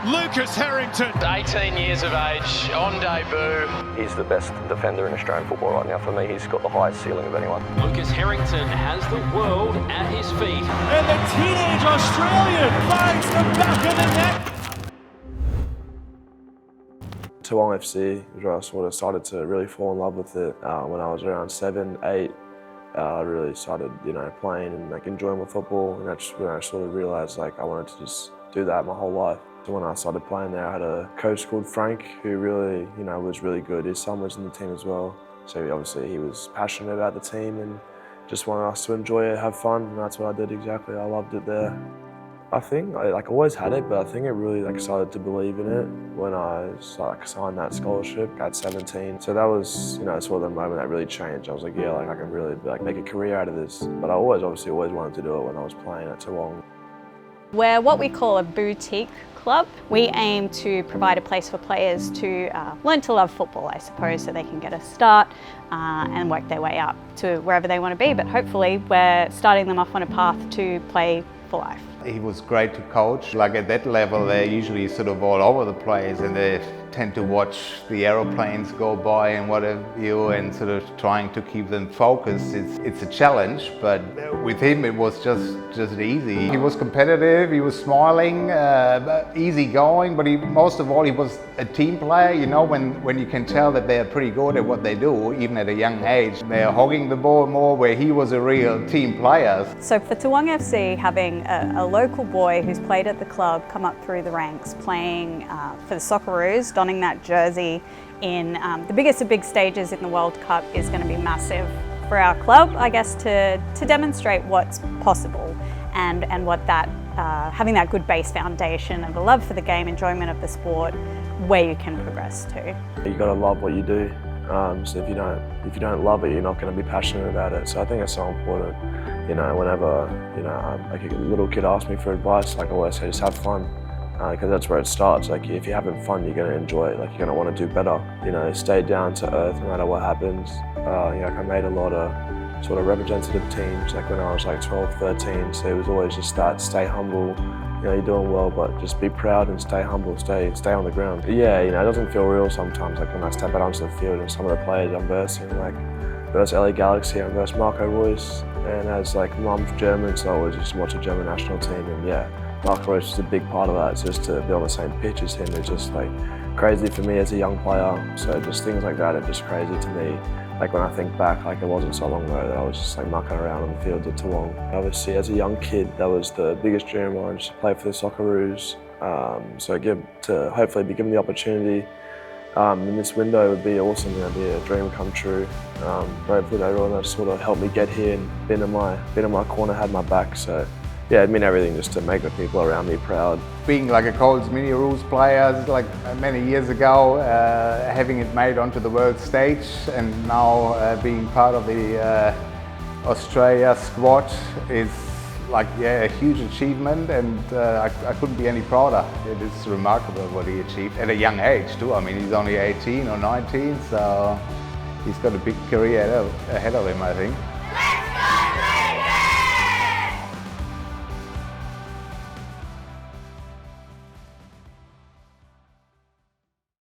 Lucas Herrington. 18 years of age, on debut. He's the best defender in Australian football right now. For me, he's got the highest ceiling of anyone. Lucas Herrington has the world at his feet. And the teenage Australian finds the back of the net. Toowong FC is where I sort of started to really fall in love with it. When I was around 7, 8, I really started, playing and enjoying my football, and that's when I sort of realised I wanted to just do that my whole life. So when I started playing there, I had a coach called Frank who really, was really good. His son was in the team as well, so obviously he was passionate about the team and just wanted us to enjoy it, have fun, and that's what I did exactly. I loved it there. I think I always had it, but I think it really started to believe in it when I signed that scholarship at 17. So that was sort of the moment that really changed. I was like, yeah, I can really make a career out of this. But I obviously always wanted to do it when I was playing at Toowong. We're what we call a boutique club. We aim to provide a place for players to learn to love football, I suppose, so they can get a start and work their way up to wherever they want to be. But hopefully we're starting them off on a path to play for life. He was great to coach. At that level, they're usually sort of all over the place, and they tend to watch the aeroplanes go by and what have you, and sort of trying to keep them focused. It's a challenge, but with him it was just easy. He was competitive, he was smiling, easy going, but most of all he was a team player. When you can tell that they're pretty good at what they do, even at a young age. They're hogging the ball more, where he was a real team player. So for Toowong FC, having a local boy who's played at the club come up through the ranks, playing for the Socceroos, donning that jersey in the biggest of big stages in the World Cup is going to be massive for our club, I guess, to demonstrate what's possible and what that having that good base foundation of a love for the game, enjoyment of the sport, where you can progress to. You got to love what you do. So if you don't love it, you're not going to be passionate about it. So I think it's so important. Whenever a little kid asks me for advice, I always say, just have fun, because that's where it starts. If you're having fun, you're going to enjoy it. You're going to want to do better. Stay down to earth no matter what happens. I made a lot of sort of representative teams when I was 12, 13. So it was always just that, stay humble. You're doing well, but just be proud and stay humble, stay on the ground. Yeah, it doesn't feel real sometimes, when I step out onto the field and some of the players I'm versing, versus LA Galaxy, I'm versus Marco Reus, and as mum's German, so I always just watch a German national team, and yeah, Marco Reus is a big part of that. So just to be on the same pitch as him is just crazy for me as a young player. So just things like that are just crazy to me. When I think back, it wasn't so long ago that I was just mucking around on the fields at Toowong. Obviously, as a young kid, that was the biggest dream of mine, just to play for the Socceroos. So to hopefully be given the opportunity in this window would be awesome. It'd be a dream come true. Grateful to everyone that sort of helped me get here and been in my corner, had my back. So yeah, it'd mean everything just to make the people around me proud. Being a Coles MiniRoos player, many years ago, having it made onto the world stage, and now being part of the Australia squad is a huge achievement, and I couldn't be any prouder. It is remarkable what he achieved at a young age too. He's only 18 or 19, so he's got a big career ahead of him, I think.